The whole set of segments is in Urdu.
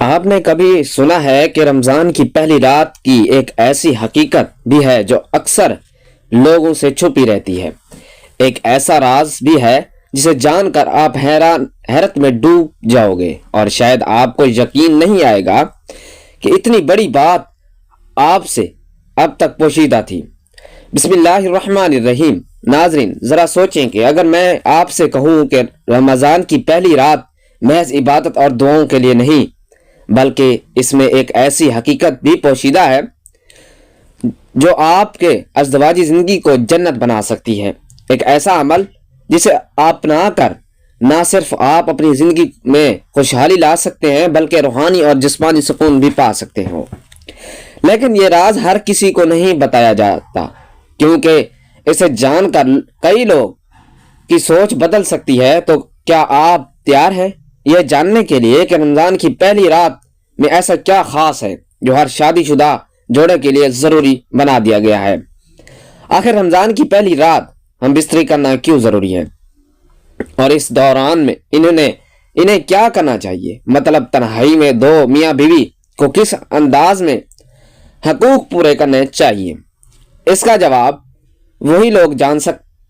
آپ نے کبھی سنا ہے کہ رمضان کی پہلی رات کی ایک ایسی حقیقت بھی ہے جو اکثر لوگوں سے چھپی رہتی ہے؟ ایک ایسا راز بھی ہے جسے جان کر آپ حیرت میں ڈوب جاؤ گے، اور شاید آپ کو یقین نہیں آئے گا کہ اتنی بڑی بات آپ سے اب تک پوشیدہ تھی۔ بسم اللہ الرحمن الرحیم۔ ناظرین، ذرا سوچیں کہ اگر میں آپ سے کہوں کہ رمضان کی پہلی رات محض عبادت اور دعاؤں کے لیے نہیں، بلکہ اس میں ایک ایسی حقیقت بھی پوشیدہ ہے جو آپ کے ازدواجی زندگی کو جنت بنا سکتی ہے، ایک ایسا عمل جسے اپنا کر نہ صرف آپ اپنی زندگی میں خوشحالی لا سکتے ہیں بلکہ روحانی اور جسمانی سکون بھی پا سکتے ہو۔ لیکن یہ راز ہر کسی کو نہیں بتایا جاتا، کیونکہ اسے جان کر کئی لوگ کی سوچ بدل سکتی ہے۔ تو کیا آپ تیار ہیں یہ جاننے کے لیے کہ رمضان کی پہلی رات میں ایسا کیا خاص ہے جو ہر شادی شدہ جوڑے کے لیے ضروری بنا دیا گیا ہے؟ آخر رمضان کی پہلی رات ہم بستری کرنا کیوں ضروری ہے، اور اس دوران میں انہیں کیا کرنا چاہیے؟ مطلب تنہائی میں دو میاں بیوی کو کس انداز میں حقوق پورے کرنے چاہیے؟ اس کا جواب وہی لوگ جان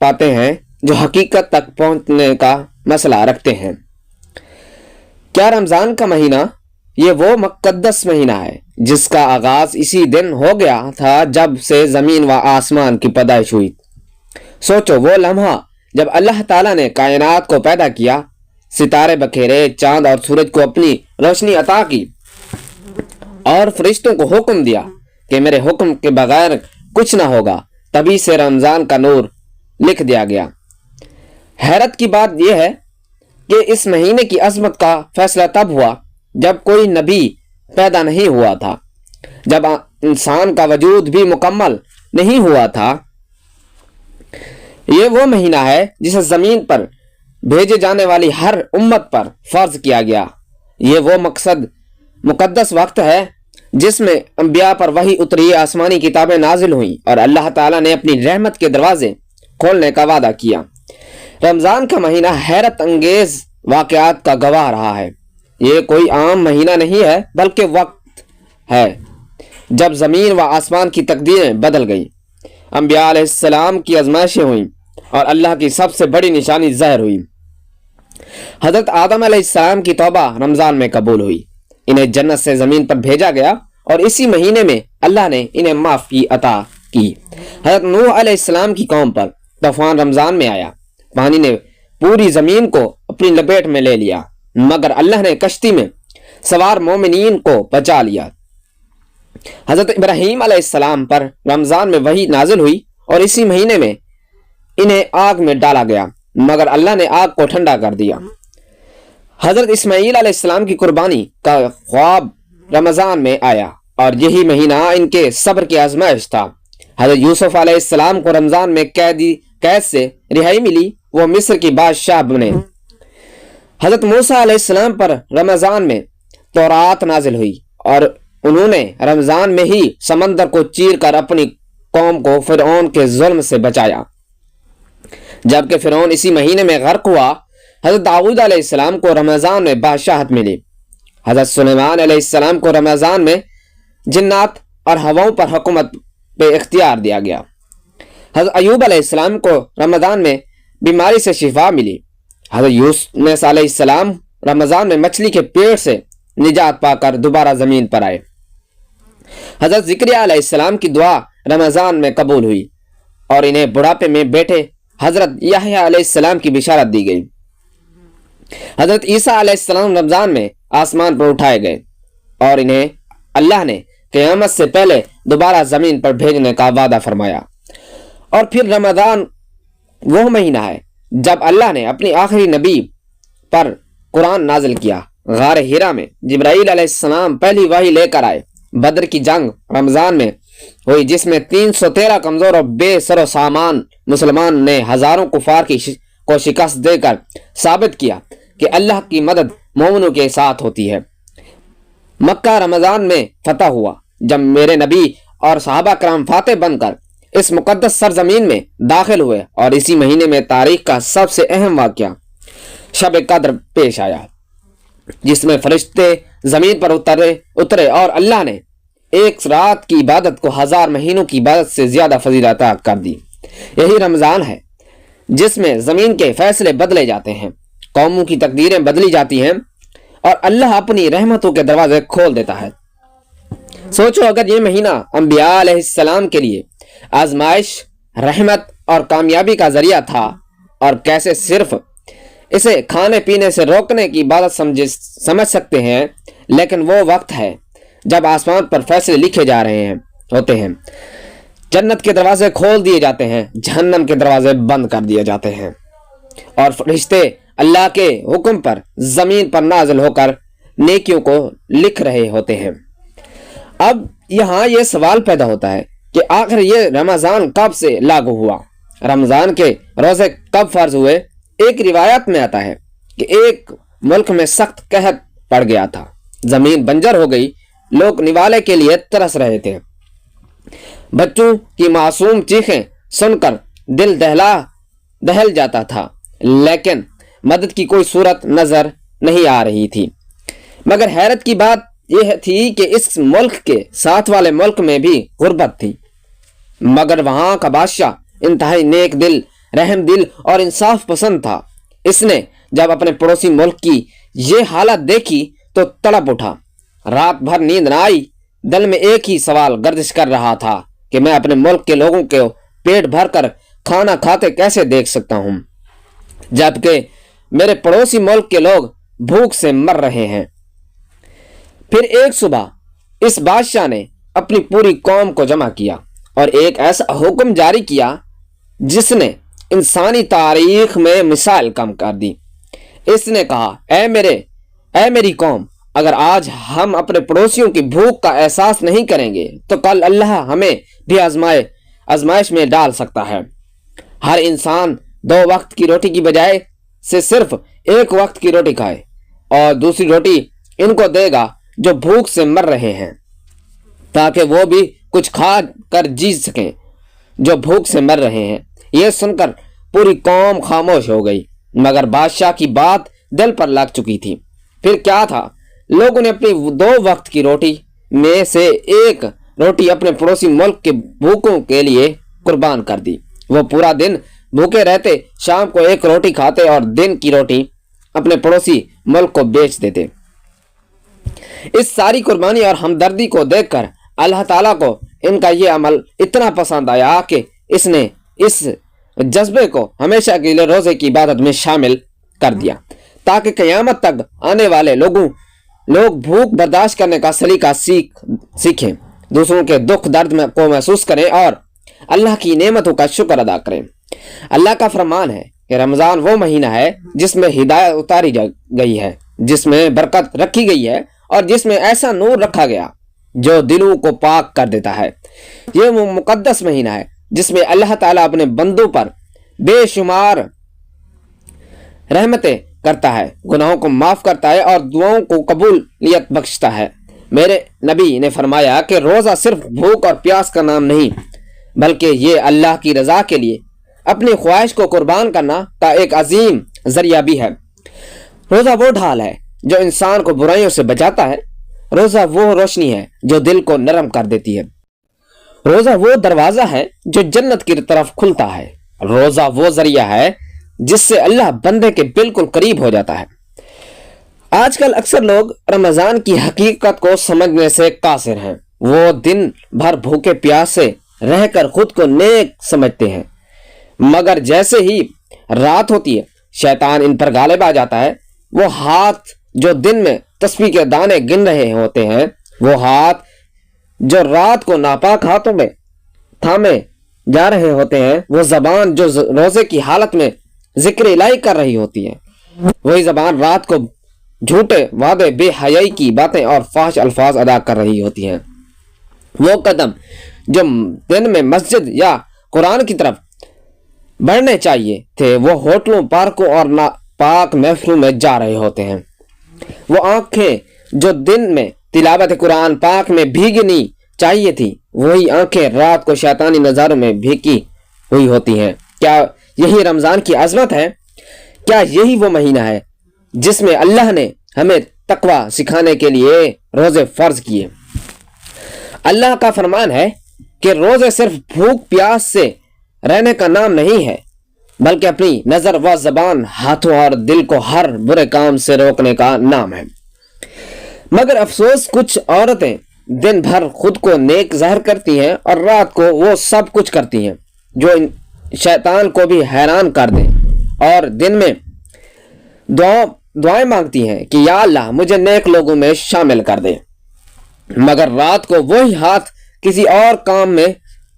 پاتے ہیں جو حقیقت تک پہنچنے کا مسئلہ رکھتے ہیں۔ کیا رمضان کا مہینہ یہ وہ مقدس مہینہ ہے جس کا آغاز اسی دن ہو گیا تھا جب سے زمین و آسمان کی پیدائش ہوئی؟ سوچو، وہ لمحہ جب اللہ تعالیٰ نے کائنات کو پیدا کیا، ستارے بکھیرے، چاند اور سورج کو اپنی روشنی عطا کی، اور فرشتوں کو حکم دیا کہ میرے حکم کے بغیر کچھ نہ ہوگا، تبھی سے رمضان کا نور لکھ دیا گیا۔ حیرت کی بات یہ ہے کہ اس مہینے کی عظمت کا فیصلہ تب ہوا جب کوئی نبی پیدا نہیں ہوا تھا، جب انسان کا وجود بھی مکمل نہیں ہوا تھا۔ یہ وہ مہینہ ہے جسے زمین پر بھیجے جانے والی ہر امت پر فرض کیا گیا۔ یہ وہ مقدس وقت ہے جس میں انبیاء پر وحی اتری، آسمانی کتابیں نازل ہوئیں، اور اللہ تعالیٰ نے اپنی رحمت کے دروازے کھولنے کا وعدہ کیا۔ رمضان کا مہینہ حیرت انگیز واقعات کا گواہ رہا ہے۔ یہ کوئی عام مہینہ نہیں ہے بلکہ وقت ہے جب زمین و آسمان کی تقدیریں بدل گئیں، انبیاء علیہ السلام کی آزمائشیں ہوئیں، اور اللہ کی سب سے بڑی نشانی ظاہر ہوئی۔ حضرت آدم علیہ السلام کی توبہ رمضان میں قبول ہوئی، انہیں جنت سے زمین پر بھیجا گیا، اور اسی مہینے میں اللہ نے انہیں معافی عطا کی۔ حضرت نوح علیہ السلام کی قوم پر طوفان رمضان میں آیا، پانی نے پوری زمین کو اپنی لپیٹ میں لے لیا، مگر اللہ نے کشتی میں سوار مومنین کو بچا لیا۔ حضرت ابراہیم علیہ السلام پر رمضان میں وحی نازل ہوئی، اور اسی مہینے میں انہیں آگ میں ڈالا گیا، مگر اللہ نے آگ کو ٹھنڈا کر دیا۔ حضرت اسماعیل علیہ السلام کی قربانی کا خواب رمضان میں آیا، اور یہی مہینہ ان کے صبر کی آزمائش تھا۔ حضرت یوسف علیہ السلام کو رمضان میں قید سے رہائی ملی، وہ مصر کی بادشاہ بنے۔ حضرت موسیٰ علیہ السلام پر رمضان میں تورات نازل ہوئی، اور انہوں نے رمضان میں ہی سمندر کو چیر کر اپنی قوم کو فرعون کے ظلم سے بچایا۔ جبکہ فرعون اسی مہینے میں غرق ہوا، حضرت داؤد علیہ السلام کو رمضان میں بادشاہت ملی۔ حضرت سلیمان علیہ السلام کو رمضان میں جنات اور ہواؤں پر حکومت پہ اختیار دیا گیا۔ حضرت ایوب علیہ السلام کو رمضان میں بیماری سے شفا ملی۔ حضرت یونس علیہ السلام رمضان میں مچھلی کے پیٹ سے نجات پا کر دوبارہ زمین پر آئے۔ حضرت زکریا علیہ السلام کی دعا رمضان میں قبول ہوئی، اور انہیں بڑھاپے میں بیٹے حضرت یحییٰ علیہ السلام کی بشارت دی گئی۔ حضرت عیسیٰ علیہ السلام رمضان میں آسمان پر اٹھائے گئے، اور انہیں اللہ نے قیامت سے پہلے دوبارہ زمین پر بھیجنے کا وعدہ فرمایا۔ اور پھر رمضان وہ مہینہ ہے جب اللہ نے اپنی آخری نبی پر قرآن نازل کیا۔ غار ہیرا میں جبرائیل علیہ السلام پہلی وحی لے کر آئے۔ بدر کی جنگ رمضان میں ہوئی، جس میں 313 کمزور اور بے سر و سامان مسلمان نے ہزاروں کفار کو شکست دے کر ثابت کیا کہ اللہ کی مدد مومنوں کے ساتھ ہوتی ہے۔ مکہ رمضان میں فتح ہوا جب میرے نبی اور صحابہ کرام فاتح بن کر اس مقدس سرزمین میں داخل ہوئے، اور اسی مہینے میں تاریخ کا سب سے اہم واقعہ شب قدر پیش آیا۔ جس میں فرشتے زمین پر اترے اور اللہ نے ایک رات کی عبادت کو 1000 مہینوں کی عبادت سے زیادہ فضیلت عطا کر دی۔ یہی رمضان ہے جس میں زمین کے فیصلے بدلے جاتے ہیں، قوموں کی تقدیریں بدلی جاتی ہیں اور اللہ اپنی رحمتوں کے دروازے کھول دیتا ہے۔ سوچو اگر یہ مہینہ انبیاء علیہ السلام کے لیے آزمائش، رحمت اور کامیابی کا ذریعہ تھا، اور کیسے صرف اسے کھانے پینے سے روکنے کی عبادت سمجھ سکتے ہیں، لیکن وہ وقت ہے جب آسمان پر فیصلے لکھے جا رہے ہوتے ہیں، جنت کے دروازے کھول دیے جاتے ہیں، جہنم کے دروازے بند کر دیے جاتے ہیں، اور فرشتے اللہ کے حکم پر زمین پر نازل ہو کر نیکیوں کو لکھ رہے ہوتے ہیں۔ اب یہاں یہ سوال پیدا ہوتا ہے کہ آخر یہ رمضان کب سے لاگو ہوا؟ رمضان کے روزے کب فرض ہوئے؟ ایک روایت میں آتا ہے کہ ایک ملک میں سخت قحط پڑ گیا تھا، زمین بنجر ہو گئی، لوگ نوالے کے لیے ترس رہے تھے۔ بچوں کی معصوم چیخیں سن کر دل دہل جاتا تھا، لیکن مدد کی کوئی صورت نظر نہیں آ رہی تھی۔ مگر حیرت کی بات یہ تھی کہ اس ملک کے ساتھ والے ملک میں بھی غربت تھی، مگر وہاں کا بادشاہ انتہائی نیک دل، رحم دل اور انصاف پسند تھا۔ اس نے جب اپنے پڑوسی ملک کی یہ حالت دیکھی تو تڑپ اٹھا۔ رات بھر نیند نہ آئی، دل میں ایک ہی سوال گردش کر رہا تھا کہ میں اپنے ملک کے لوگوں کو پیٹ بھر کر کھانا کھاتے کیسے دیکھ سکتا ہوں، جبکہ میرے پڑوسی ملک کے لوگ بھوک سے مر رہے ہیں۔ پھر ایک صبح اس بادشاہ نے اپنی پوری قوم کو جمع کیا اور ایک ایسا حکم جاری کیا جس نے انسانی تاریخ میں مثال کم کر دی۔ اس نے کہا، اے میری قوم، اگر آج ہم اپنے پڑوسیوں کی بھوک کا احساس نہیں کریں گے تو کل اللہ ہمیں بھی آزمائش میں ڈال سکتا ہے۔ ہر انسان 2 وقت کی روٹی کی بجائے سے صرف 1 وقت کی روٹی کھائے، اور دوسری روٹی ان کو دے گا جو بھوک سے مر رہے ہیں، تاکہ وہ بھی کچھ کھا کر جی سکیں جو بھوک سے مر رہے ہیں۔ یہ سن کر پوری قوم خاموش ہو گئی، مگر بادشاہ کی بات دل پر لگ چکی تھی۔ پھر کیا تھا؟ لوگوں نے اپنی 2 وقت کی روٹی میں سے 1 روٹی اپنے پڑوسی ملک کے بھوکوں کے لیے قربان کر دی۔ وہ پورا دن بھوکے رہتے، شام کو 1 روٹی کھاتے اور دن کی روٹی اپنے پڑوسی ملک کو بیچ دیتے۔ اس ساری قربانی اور ہمدردی کو دیکھ کر اللہ تعالیٰ کو ان کا یہ عمل اتنا پسند آیا کہ اس نے اس جذبے کو ہمیشہ کے لیے روزے کی عبادت میں شامل کر دیا، تاکہ قیامت تک آنے والے لوگ بھوک برداشت کرنے کا سلیقہ سیکھیں، دوسروں کے دکھ درد کو محسوس کریں اور اللہ کی نعمتوں کا شکر ادا کریں۔ اللہ کا فرمان ہے کہ رمضان وہ مہینہ ہے جس میں ہدایت اتاری گئی ہے، جس میں برکت رکھی گئی ہے اور جس میں ایسا نور رکھا گیا جو دلوں کو پاک کر دیتا ہے۔ یہ وہ مقدس مہینہ ہے جس میں اللہ تعالیٰ اپنے بندوں پر بے شمار رحمتیں کرتا ہے، گناہوں کو معاف کرتا ہے اور دعاؤں کو قبولیت بخشتا ہے۔ میرے نبی نے فرمایا کہ روزہ صرف بھوک اور پیاس کا نام نہیں، بلکہ یہ اللہ کی رضا کے لیے اپنی خواہش کو قربان کرنا کا ایک عظیم ذریعہ بھی ہے۔ روزہ وہ ڈھال ہے جو انسان کو برائیوں سے بچاتا ہے، روزہ وہ روشنی ہے جو دل کو نرم کر دیتی ہے، روزہ وہ دروازہ ہے جو جنت کی طرف کھلتا ہے، روزہ وہ ذریعہ ہے جس سے اللہ بندے کے بالکل قریب ہو جاتا ہے۔ آج کل اکثر لوگ رمضان کی حقیقت کو سمجھنے سے قاصر ہیں۔ وہ دن بھر بھوکے پیاسے رہ کر خود کو نیک سمجھتے ہیں، مگر جیسے ہی رات ہوتی ہے شیطان ان پر غالب آ جاتا ہے۔ وہ ہاتھ جو دن میں تسبیح کے دانے گن رہے ہوتے ہیں، وہ ہاتھ جو رات کو ناپاک ہاتھوں میں تھامے جا رہے ہوتے ہیں، وہ زبان جو روزے کی حالت میں ذکر الہی کر رہی ہوتی ہے، وہی زبان رات کو جھوٹے وعدے، بے حیائی کی باتیں اور فحش الفاظ ادا کر رہی ہوتی ہیں۔ وہ قدم جو دن میں مسجد یا قرآن کی طرف بڑھنے چاہیے تھے، وہ ہوٹلوں، پارکوں اور ناپاک محفلوں میں جا رہے ہوتے ہیں۔ وہ آنکھیں جو دن میں تلاوت قرآن پاک میں بھیگنی چاہیے تھی، وہی آنکھیں رات کو شیطانی نظاروں میں بھیگی ہوئی ہوتی ہیں۔ کیا یہی رمضان کی عظمت ہے؟ کیا یہی وہ مہینہ ہے جس میں اللہ نے ہمیں تقوی سکھانے کے لیے روزے فرض کیے۔ اللہ کا فرمان ہے کہ روزے صرف بھوک پیاس سے رہنے کا نام نہیں ہے، بلکہ اپنی نظر و زبان، ہاتھوں اور دل کو ہر برے کام سے روکنے کا نام ہے۔ مگر افسوس، کچھ عورتیں دن بھر خود کو نیک ظاہر کرتی ہیں اور رات کو وہ سب کچھ کرتی ہیں جو شیطان کو بھی حیران کر دیں، اور دن میں دعائیں مانگتی ہیں کہ یا اللہ مجھے نیک لوگوں میں شامل کر دے، مگر رات کو وہی ہاتھ کسی اور کام میں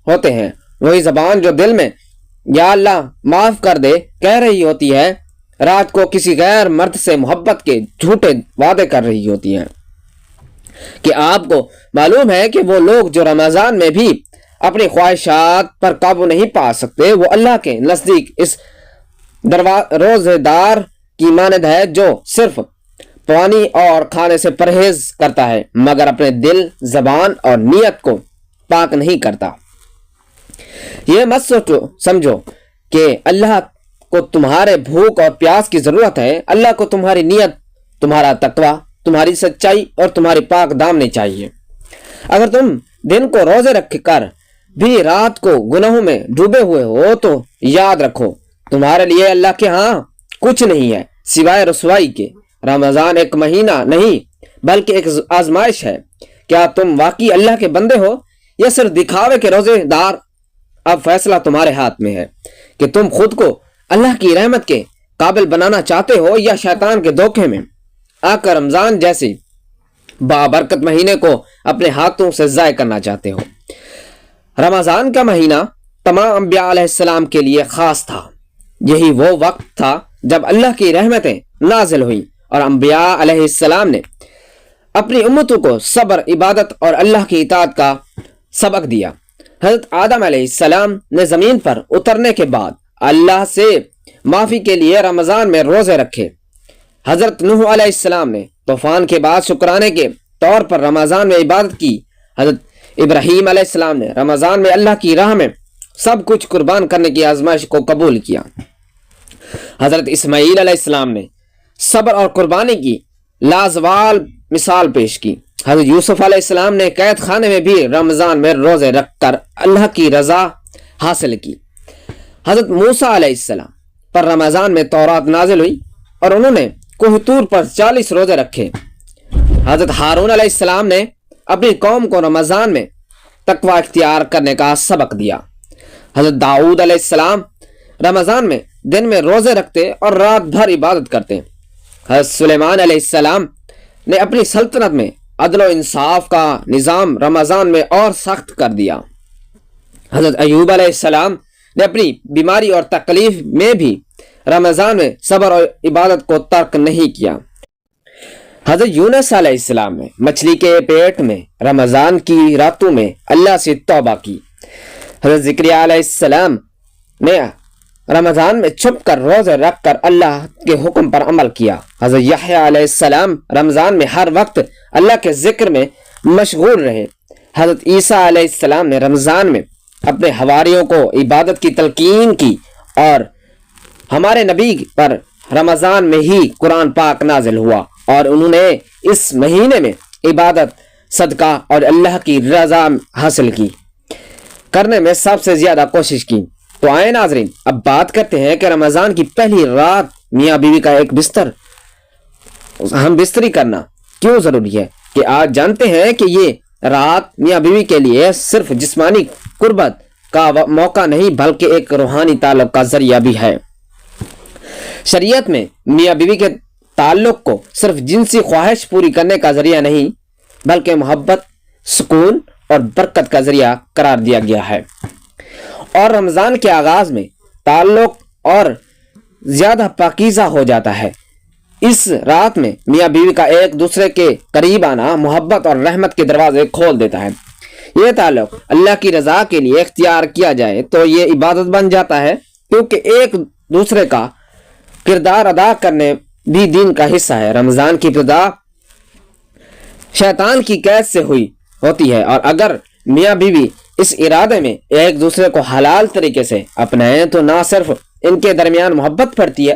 ہوتے ہیں، وہی زبان جو دل میں یا اللہ معاف کر دے کہہ رہی ہوتی ہے، رات کو کسی غیر مرد سے محبت کے جھوٹے وعدے کر رہی ہوتی ہیں۔ کہ آپ کو معلوم ہے کہ وہ لوگ جو رمضان میں بھی اپنی خواہشات پر قابو نہیں پا سکتے، وہ اللہ کے نزدیک اس روزے دار کی مانند ہے جو صرف پانی اور کھانے سے پرہیز کرتا ہے مگر اپنے دل، زبان اور نیت کو پاک نہیں کرتا۔ یہ مت سمجھو کہ اللہ کو تمہارے بھوک اور پیاس کی ضرورت ہے، اللہ کو تمہاری نیت، تمہارا تقوی، تمہاری سچائی اور تمہاری پاک دامنی چاہیے۔ اگر تم دن کو روزے رکھ کر بھی رات کو گناہوں میں ڈوبے ہوئے ہو تو یاد رکھو تمہارے لیے اللہ کے ہاں کچھ نہیں ہے سوائے رسوائی کے۔ رمضان ایک مہینہ نہیں بلکہ ایک آزمائش ہے۔ کیا تم واقعی اللہ کے بندے ہو یا صرف دکھاوے کے روزے دار؟ اب فیصلہ تمہارے ہاتھ میں ہے کہ تم خود کو اللہ کی رحمت کے قابل بنانا چاہتے ہو یا شیطان کے دھوکے میں آ کر رمضان جیسے بابرکت مہینے کو اپنے ہاتھوں سے ضائع کرنا چاہتے ہو۔ رمضان کا مہینہ تمام انبیاء علیہ السلام کے لیے خاص تھا۔ یہی وہ وقت تھا جب اللہ کی رحمتیں نازل ہوئیں اور انبیاء علیہ السلام نے اپنی امتوں کو صبر، عبادت اور اللہ کی اطاعت کا سبق دیا۔ حضرت آدم علیہ السلام نے زمین پر اترنے کے بعد اللہ سے معافی کے لیے رمضان میں روزے رکھے۔ حضرت نوح علیہ السلام نے طوفان کے بعد شکرانے کے طور پر رمضان میں عبادت کی۔ حضرت ابراہیم علیہ السلام نے رمضان میں اللہ کی راہ میں سب کچھ قربان کرنے کی آزمائش کو قبول کیا۔ حضرت اسماعیل علیہ السلام نے صبر اور قربانی کی لازوال مثال پیش کی۔ حضرت یوسف علیہ السلام نے قید خانے میں بھی رمضان میں روزے رکھ کر اللہ کی رضا حاصل کی۔ حضرت موسیٰ علیہ السلام پر رمضان میں تورات نازل ہوئی اور انہوں نے کوہ طور پر 40 روزے رکھے۔ حضرت ہارون علیہ السلام نے اپنی قوم کو رمضان میں تقوی اختیار کرنے کا سبق دیا۔ حضرت داؤد علیہ السلام رمضان میں دن میں روزے رکھتے اور رات بھر عبادت کرتے۔ حضرت سلیمان علیہ السلام نے اپنی سلطنت میں عدل و انصاف کا نظام رمضان میں اور سخت کر دیا۔ حضرت ایوب علیہ السلام نے اپنی بیماری اور تکلیف میں بھی رمضان میں صبر اور عبادت کو ترک نہیں کیا۔ حضرت یونس علیہ السلام نے مچھلی کے پیٹ میں رمضان کی راتوں میں اللہ سے توبہ کی۔ حضرت زکریا علیہ السلام نے رمضان میں چھپ کر روزے رکھ کر اللہ کے حکم پر عمل کیا۔ حضرت یحییٰ علیہ السلام رمضان میں ہر وقت اللہ کے ذکر میں مشغول رہے۔ حضرت عیسیٰ علیہ السلام نے رمضان میں اپنے حواریوں کو عبادت کی تلقین کی اور ہمارے نبی پر رمضان میں ہی قرآن پاک نازل ہوا اور انہوں نے اس مہینے میں عبادت، صدقہ اور اللہ کی رضا حاصل کی کرنے میں سب سے زیادہ کوشش کی۔ تو آئے ناظرین، اب بات کرتے ہیں کہ رمضان کی پہلی رات میاں بیوی کا ایک ہم بستری کرنا کیوں ضروری ہے۔ کہ آج جانتے ہیں کہ یہ رات میاں بیوی کے لیے صرف جسمانی قربت کا موقع نہیں بلکہ ایک روحانی تعلق کا ذریعہ بھی ہے۔ شریعت میں میاں بیوی کے تعلق کو صرف جنسی خواہش پوری کرنے کا ذریعہ نہیں بلکہ محبت، سکون اور برکت کا ذریعہ قرار دیا گیا ہے۔ اور رمضان کے آغاز میں تعلق اور زیادہ پاکیزہ ہو جاتا ہے۔ اس رات میں میاں بیوی کا ایک دوسرے کے قریب آنا محبت اور رحمت کے دروازے کھول دیتا ہے۔ یہ تعلق اللہ کی رضا کے لیے اختیار کیا جائے تو یہ عبادت بن جاتا ہے، کیونکہ ایک دوسرے کا کردار ادا کرنے بھی دین کا حصہ ہے۔ رمضان کی ابتدا شیطان کی قید سے ہوتی ہے اور اگر میاں بیوی اس ارادے میں ایک دوسرے کو حلال طریقے سے اپنائیں تو نہ صرف ان کے درمیان محبت بڑھتی ہے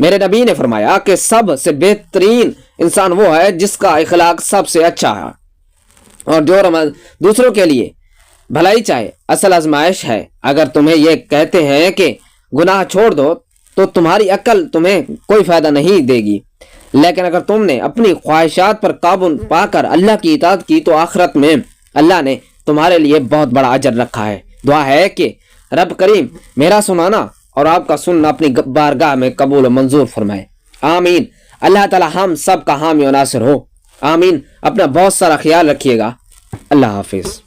میرے نبی نے فرمایا کہ سب سے بہترین انسان وہ ہے جس کا اخلاق سب سے اچھا ہے اور جو دوسروں کے لیے بھلائی چاہے. اصل آزمائش ہے. اگر تمہیں یہ کہتے ہیں کہ گناہ چھوڑ دو تو تمہاری عقل تمہیں کوئی فائدہ نہیں دے گی، لیکن اگر تم نے اپنی خواہشات پر قابو پا کر اللہ کی اطاعت کی تو آخرت میں اللہ نے تمہارے لیے بہت بڑا اجر رکھا ہے. دعا ہے کہ رب کریم میرا سنانا اور آپ کا سننا اپنی بارگاہ میں قبول و منظور فرمائے. آمین. اللہ تعالی ہم سب کا حامی و ناصر ہو. آمین. اپنا بہت سارا خیال رکھیے گا. اللہ حافظ.